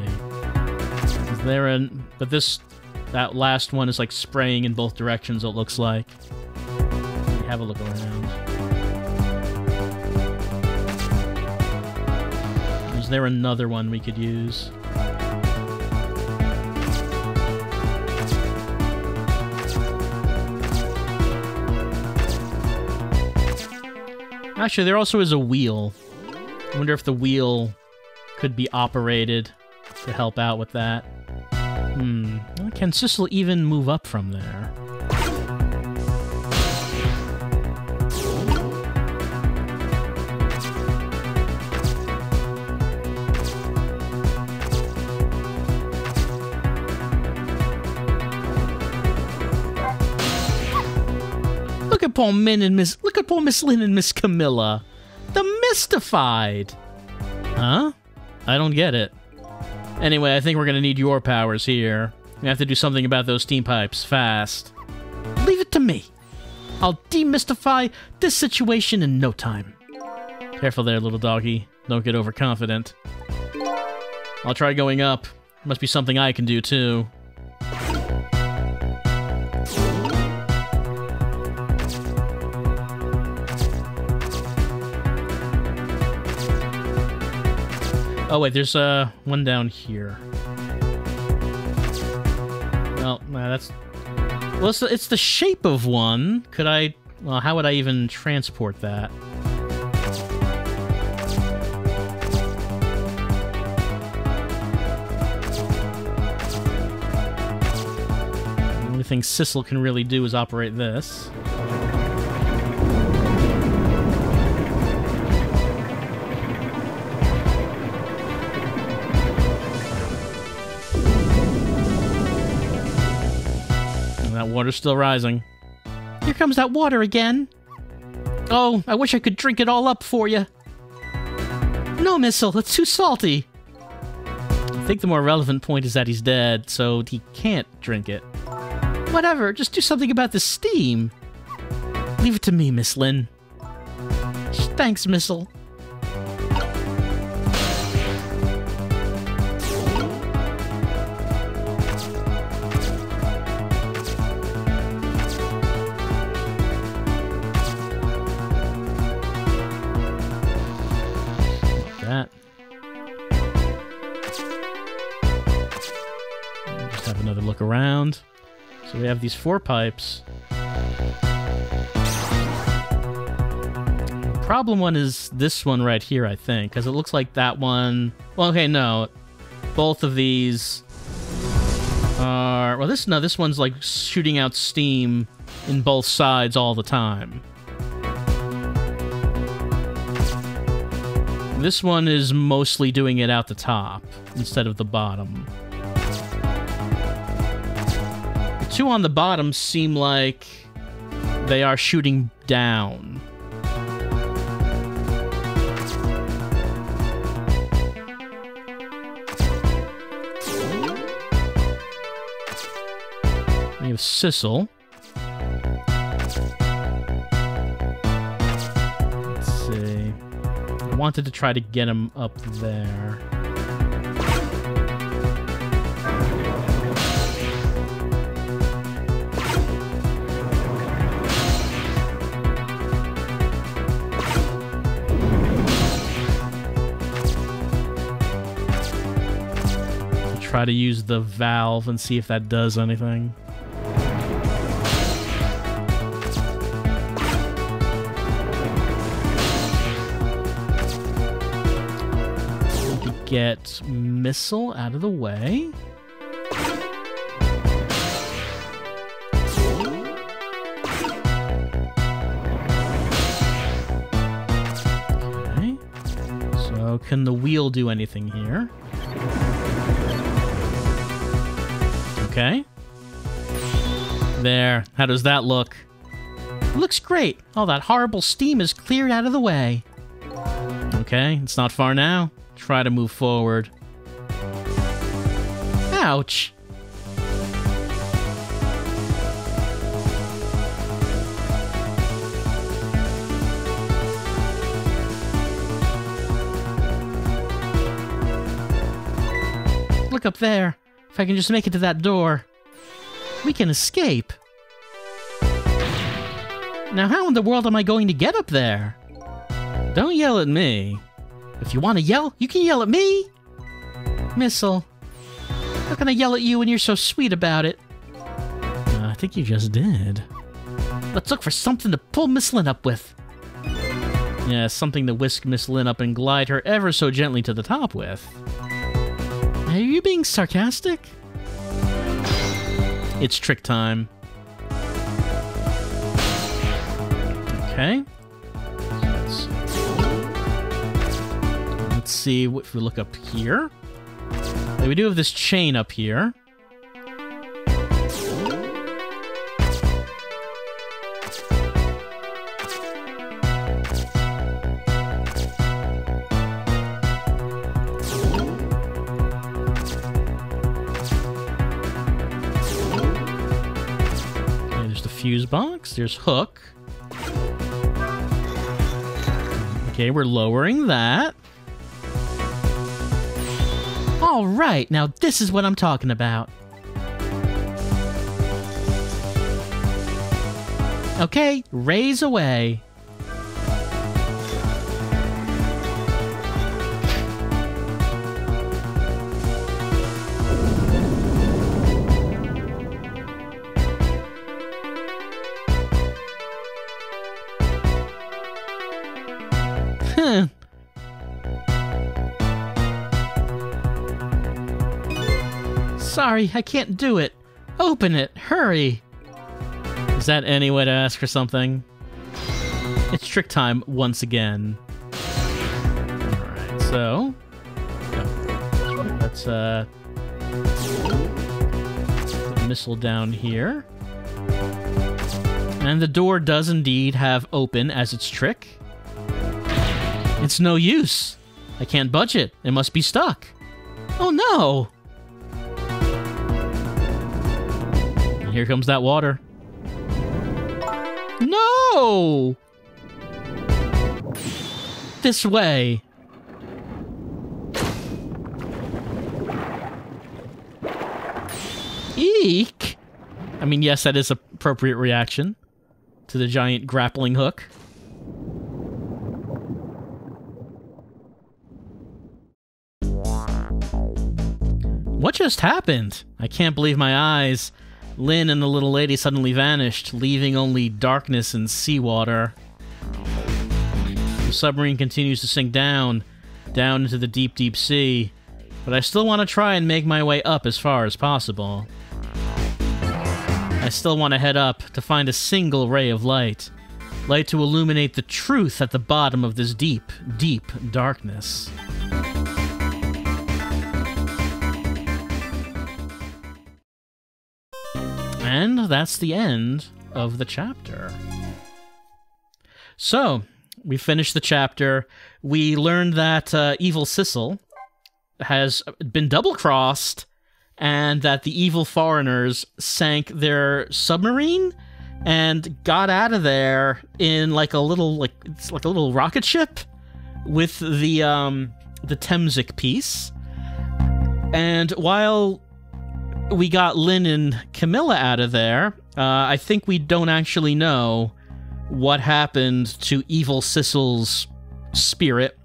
Is there an... But that last one is like spraying in both directions, it looks like. Have a look around. Is there another one we could use? Actually, there also is a wheel. I wonder if the wheel could be operated to help out with that. Can Sissel even move up from there? Look at poor Miss Lynn and Miss Camilla. They're mystified. Huh? I don't get it. Anyway, I think we're gonna need your powers here. We have to do something about those steam pipes, fast. Leave it to me. I'll demystify this situation in no time. Careful there, little doggy. Don't get overconfident. I'll try going up. Must be something I can do, too. Oh wait, there's one down here. Well, that's... Well, it's the shape of one. Could I... Well, how would I even transport that? The only thing Sissel can really do is operate this. That water's still rising. Here comes that water again. Oh, I wish I could drink it all up for you. No, Missile, it's too salty. I think the more relevant point is that he's dead, so he can't drink it. Whatever, just do something about the steam. Leave it to me, Miss Lynn. Thanks, Missile. have another look around. So we have these 4 pipes. Problem one is this one right here, I think, because it looks like that one... Well, okay, no. Both of these are... Well, this one's like shooting out steam in both sides all the time. This one is mostly doing it out the top instead of the bottom. The 2 on the bottom seem like they are shooting down. We have Sissel. Let's see. I wanted to try to get him up there. I'll try to use the valve and see if that does anything. Get missile out of the way. Okay. So can the wheel do anything here? Okay. There. How does that look? It looks great. All that horrible steam is cleared out of the way. Okay, it's not far now. Try to move forward. Ouch! Look up there. If I can just make it to that door, we can escape. Now how in the world am I going to get up there? Don't yell at me. If you want to yell, you can yell at me! Missile. How can I yell at you when you're so sweet about it? I think you just did. Let's look for something to pull Miss Lynn up with. Yeah, something to whisk Miss Lynn up and glide her ever so gently to the top with. Are you being sarcastic? It's trick time. Okay. Let's see if we look up here. We do have this chain up here. Okay, there's the fuse box. There's hook. Okay, we're lowering that. All right, now this is what I'm talking about. Okay, raise away. Sorry, I can't do it. Open it, hurry. Is that any way to ask for something? It's trick time once again. Alright, so... let's, put the missile down here. And the door does indeed have open as its trick. It's no use. I can't budge it. It must be stuck. Oh no! And here comes that water. No! This way. Eek! I mean, yes, that is an appropriate reaction to the giant grappling hook. What just happened? I can't believe my eyes. Lynn and the little lady suddenly vanished, leaving only darkness and seawater. The submarine continues to sink down into the deep, deep sea, but I still want to try and make my way up as far as possible. I still want to head up to find a single ray of light. Light to illuminate the truth at the bottom of this deep, deep darkness. And that's the end of the chapter. So, we finished the chapter. We learned that evil Sissel has been double-crossed, and that the evil foreigners sank their submarine and got out of there in like a little rocket ship with the Temzik piece. And while we got Lynn and Camilla out of there, I think we don't actually know what happened to evil Sissel's spirit.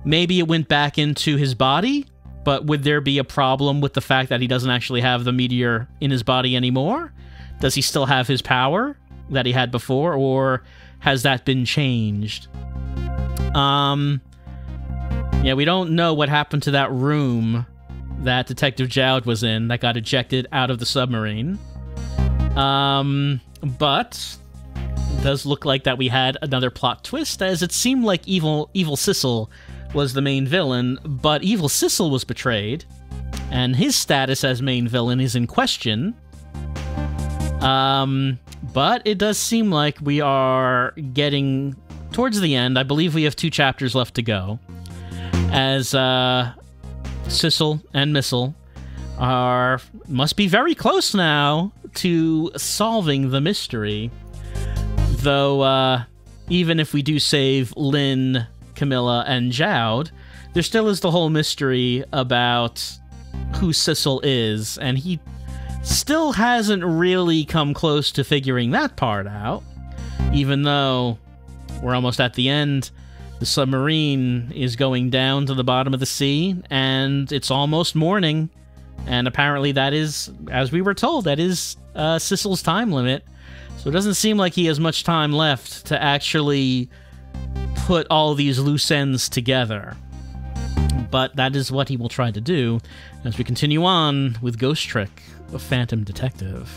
Maybe it went back into his body, but would there be a problem with the fact that he doesn't actually have the meteor in his body anymore? Does he still have his power that he had before, or has that been changed? Yeah, we don't know what happened to that room that Detective Jowd was in that got ejected out of the submarine. But it does look like that we had another plot twist, as it seemed like evil Sissel was the main villain, but evil Sissel was betrayed, and his status as main villain is in question. But it does seem like we are getting towards the end. I believe we have 2 chapters left to go, as Sissel and Missile must be very close now to solving the mystery. Though, even if we do save Lynn, Camilla, and Jowd, there still is the whole mystery about who Sissel is, and he still hasn't really come close to figuring that part out. Even though we're almost at the end, the submarine is going down to the bottom of the sea, and it's almost morning, and apparently that is, as we were told, that is Sissel's time limit. So it doesn't seem like he has much time left to actually put all these loose ends together. But that is what he will try to do as we continue on with Ghost Trick, a Phantom Detective.